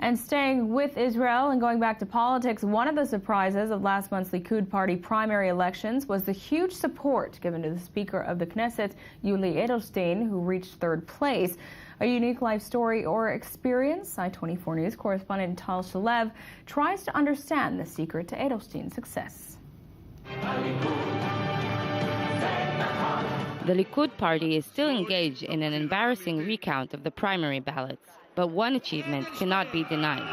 And staying with Israel and going back to politics, one of the surprises of last month's Likud party primary elections was the huge support given to the Speaker of the Knesset, Yuli Edelstein, who reached third place. A unique life story or experience, I-24 News correspondent Tal Shalev tries to understand the secret to Edelstein's success. The Likud party is still engaged in an embarrassing recount of the primary ballots, but one achievement cannot be denied.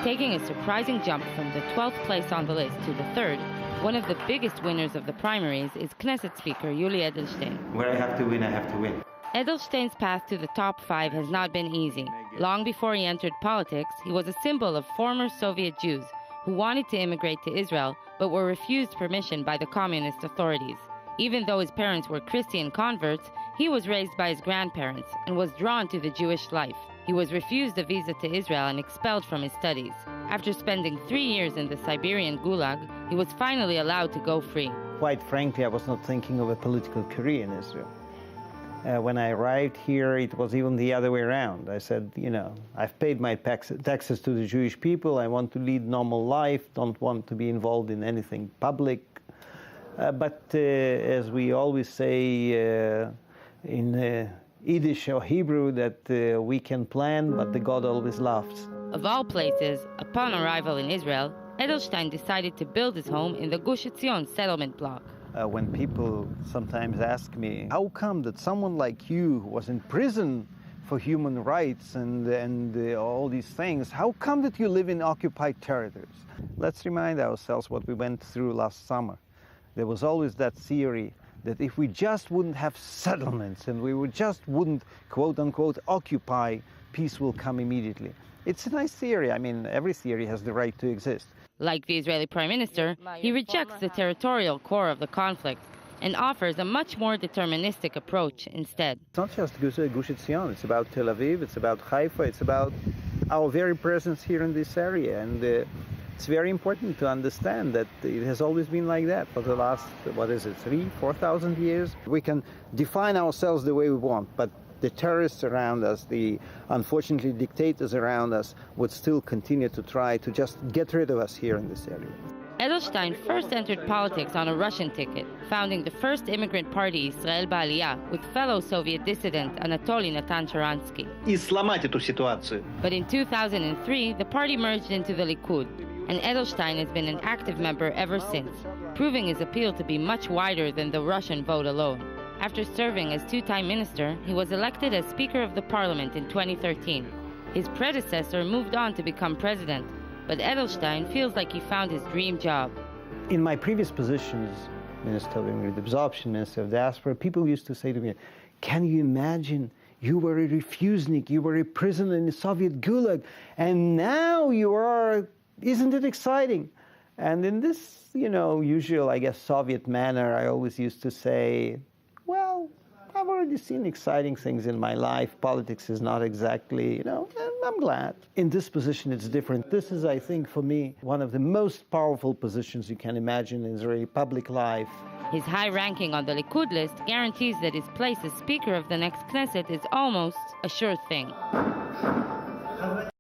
Taking a surprising jump from the 12th place on the list to the 3rd, one of the biggest winners of the primaries is Knesset Speaker Yuli Edelstein. Where I have to win, I have to win. Edelstein's path to the top 5 has not been easy. Long before he entered politics, he was a symbol of former Soviet Jews who wanted to immigrate to Israel but were refused permission by the communist authorities. Even though his parents were Christian converts, he was raised by his grandparents and was drawn to the Jewish life. He was refused a visa to Israel and expelled from his studies. After spending 3 years in the Siberian Gulag, he was finally allowed to go free. Quite frankly, I was not thinking of a political career in Israel. When I arrived here, it was even the other way around. I said, I've paid my taxes to the Jewish people. I want to lead normal life, don't want to be involved in anything public. But as we always say in Yiddish or Hebrew, that we can plan, but the God always laughs. Of all places, upon arrival in Israel, Edelstein decided to build his home in the Gush Etzion settlement block. When people sometimes ask me, how come that someone like you, who was in prison for human rights and all these things, how come that you live in occupied territories? Let's remind ourselves what we went through last summer. There was always that theory that if we just wouldn't have settlements and we wouldn't, quote unquote, occupy, peace will come immediately. It's a nice theory. I mean, every theory has the right to exist. Like the Israeli Prime Minister, he rejects the territorial core of the conflict and offers a much more deterministic approach instead. It's not just Gush Etzion, it's about Tel Aviv, it's about Haifa, it's about our very presence here in this area. And it's very important to understand that it has always been like that for the last, 4,000 years. We can define ourselves the way we want, but the terrorists around us, the unfortunately dictators around us, would still continue to try to just get rid of us here in this area. Edelstein first entered politics on a Russian ticket, founding the first immigrant party, Israel Ba'aliyah, with fellow Soviet dissident Anatoly Natan Sharansky. But in 2003, the party merged into the Likud, and Edelstein has been an active member ever since, proving his appeal to be much wider than the Russian vote alone. After serving as two-time minister, he was elected as Speaker of the Parliament in 2013. His predecessor moved on to become president, but Edelstein feels like he found his dream job. In my previous positions, Minister of Immigrant Absorption, Minister of Diaspora, people used to say to me, can you imagine, you were a refusenik, you were a prisoner in the Soviet Gulag, and now you are, isn't it exciting? And in this, usual, I guess, Soviet manner, I always used to say, well, I've already seen exciting things in my life. Politics is not exactly, I'm glad. In this position, it's different. This is, I think, for me, one of the most powerful positions you can imagine in Israeli public life. His high ranking on the Likud list guarantees that his place as Speaker of the next Knesset is almost a sure thing.